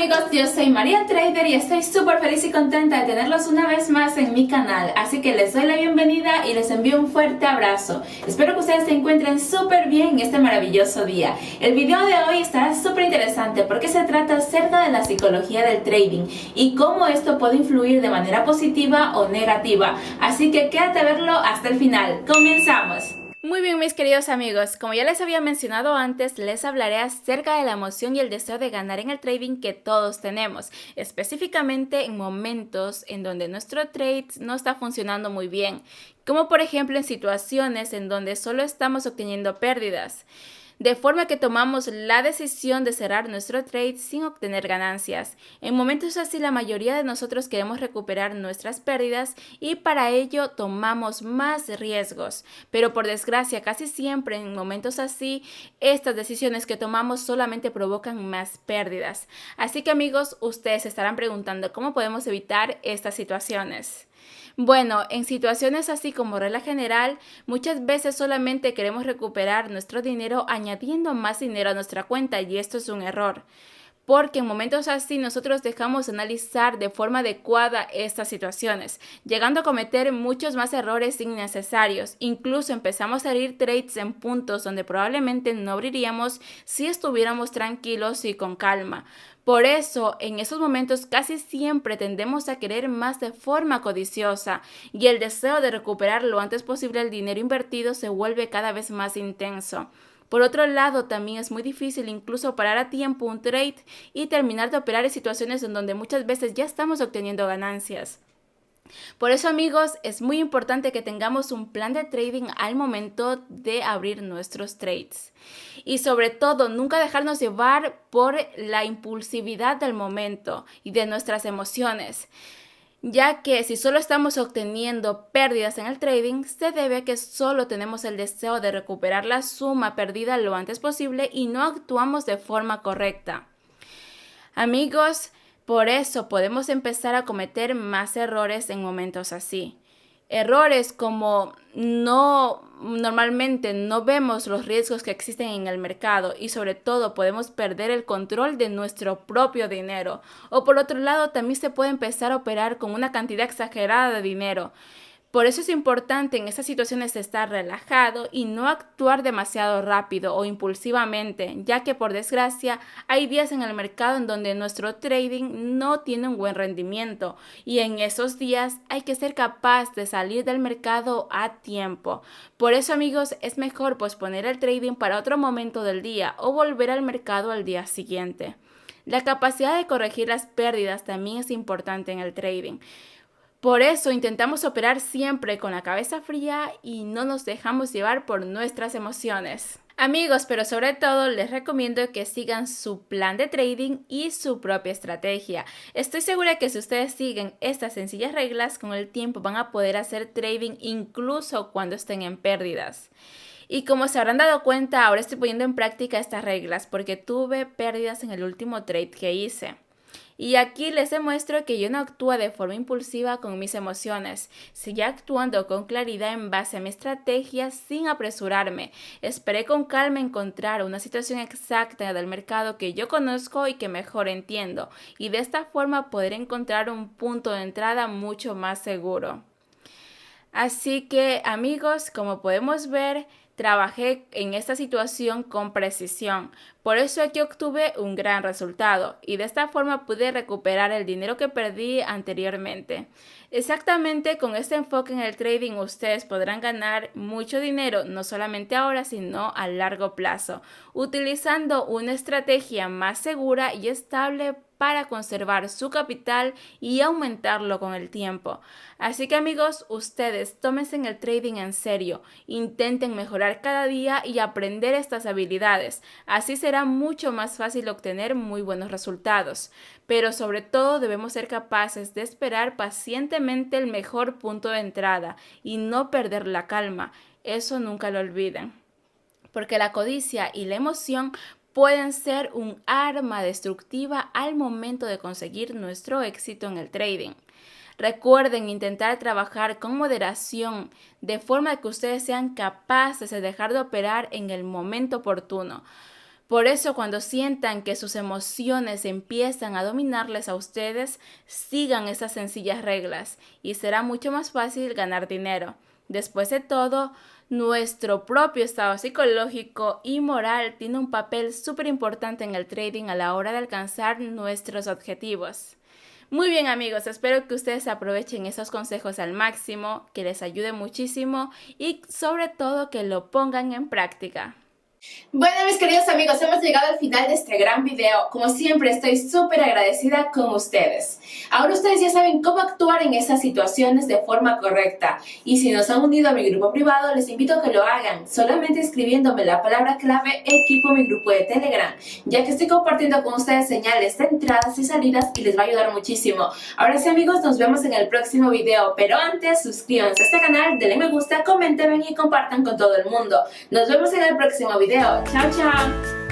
amigos, yo soy María Trader y estoy súper feliz y contenta de tenerlos una vez más en mi canal, así que les doy la bienvenida y les envío un fuerte abrazo. Espero que ustedes se encuentren súper bien en este maravilloso día. El video de hoy estará súper interesante porque se trata acerca de la psicología del trading y cómo esto puede influir de manera positiva o negativa, así que quédate a verlo hasta el final. ¡Comenzamos! Muy bien, mis queridos amigos, como ya les había mencionado antes, les hablaré acerca de la emoción y el deseo de ganar en el trading que todos tenemos, específicamente en momentos en donde nuestro trade no está funcionando muy bien, como por ejemplo en situaciones en donde solo estamos obteniendo pérdidas. De forma que tomamos la decisión de cerrar nuestro trade sin obtener ganancias. En momentos así la mayoría de nosotros queremos recuperar nuestras pérdidas y para ello tomamos más riesgos. Pero por desgracia casi siempre en momentos así estas decisiones que tomamos solamente provocan más pérdidas. Así que amigos, ustedes se estarán preguntando cómo podemos evitar estas situaciones. Bueno, en situaciones así como regla general, muchas veces solamente queremos recuperar nuestro dinero añadiendo más dinero a nuestra cuenta y esto es un error. Porque en momentos así nosotros dejamos de analizar de forma adecuada estas situaciones, llegando a cometer muchos más errores innecesarios. Incluso empezamos a abrir trades en puntos donde probablemente no abriríamos si estuviéramos tranquilos y con calma. Por eso, en esos momentos casi siempre tendemos a querer más de forma codiciosa y el deseo de recuperar lo antes posible el dinero invertido se vuelve cada vez más intenso. Por otro lado, también es muy difícil incluso parar a tiempo un trade y terminar de operar en situaciones en donde muchas veces ya estamos obteniendo ganancias. Por eso, amigos, es muy importante que tengamos un plan de trading al momento de abrir nuestros trades. Y sobre todo, nunca dejarnos llevar por la impulsividad del momento y de nuestras emociones, ya que si solo estamos obteniendo pérdidas en el trading, se debe a que solo tenemos el deseo de recuperar la suma perdida lo antes posible y no actuamos de forma correcta. Amigos, por eso podemos empezar a cometer más errores en momentos así. Errores como normalmente no vemos los riesgos que existen en el mercado y sobre todo podemos perder el control de nuestro propio dinero. O por otro lado también se puede empezar a operar con una cantidad exagerada de dinero. Por eso es importante en estas situaciones estar relajado y no actuar demasiado rápido o impulsivamente, ya que por desgracia hay días en el mercado en donde nuestro trading no tiene un buen rendimiento y en esos días hay que ser capaz de salir del mercado a tiempo. Por eso, amigos, es mejor posponer el trading para otro momento del día o volver al mercado al día siguiente. La capacidad de corregir las pérdidas también es importante en el trading. Por eso intentamos operar siempre con la cabeza fría y no nos dejamos llevar por nuestras emociones. Amigos, pero sobre todo les recomiendo que sigan su plan de trading y su propia estrategia. Estoy segura que si ustedes siguen estas sencillas reglas, con el tiempo van a poder hacer trading incluso cuando estén en pérdidas. Y como se habrán dado cuenta, ahora estoy poniendo en práctica estas reglas porque tuve pérdidas en el último trade que hice. Y aquí les demuestro que yo no actúo de forma impulsiva con mis emociones, seguí actuando con claridad en base a mi estrategia sin apresurarme. Esperé con calma encontrar una situación exacta del mercado que yo conozco y que mejor entiendo, y de esta forma poder encontrar un punto de entrada mucho más seguro. Así que, amigos, como podemos ver, trabajé en esta situación con precisión. Por eso aquí obtuve un gran resultado y de esta forma pude recuperar el dinero que perdí anteriormente. Exactamente con este enfoque en el trading ustedes podrán ganar mucho dinero, no solamente ahora, sino a largo plazo, utilizando una estrategia más segura y estable para conservar su capital y aumentarlo con el tiempo. Así que amigos, ustedes tómense el trading en serio, intenten mejorar cada día y aprender estas habilidades. Así será mucho más fácil obtener muy buenos resultados. Pero sobre todo debemos ser capaces de esperar pacientemente el mejor punto de entrada y no perder la calma. Eso nunca lo olviden. Porque la codicia y la emoción pueden ser un arma destructiva al momento de conseguir nuestro éxito en el trading. Recuerden intentar trabajar con moderación, de forma que ustedes sean capaces de dejar de operar en el momento oportuno. Por eso, cuando sientan que sus emociones empiezan a dominarles a ustedes, sigan esas sencillas reglas y será mucho más fácil ganar dinero. Después de todo, nuestro propio estado psicológico y moral tiene un papel súper importante en el trading a la hora de alcanzar nuestros objetivos. Muy bien, amigos, espero que ustedes aprovechen esos consejos al máximo, que les ayude muchísimo y sobre todo que lo pongan en práctica. Bueno, mis queridos amigos, hemos llegado al final de este gran video. Como siempre, estoy súper agradecida con ustedes. Ahora ustedes ya saben cómo actuar en esas situaciones de forma correcta. Y si nos han unido a mi grupo privado, les invito a que lo hagan, solamente escribiéndome la palabra clave equipo en mi grupo de Telegram, ya que estoy compartiendo con ustedes señales de entradas y salidas y les va a ayudar muchísimo. Ahora sí, amigos, nos vemos en el próximo video, pero antes suscríbanse a este canal, denle me gusta, comenten y compartan con todo el mundo. Nos vemos en el próximo video. Chao, chao.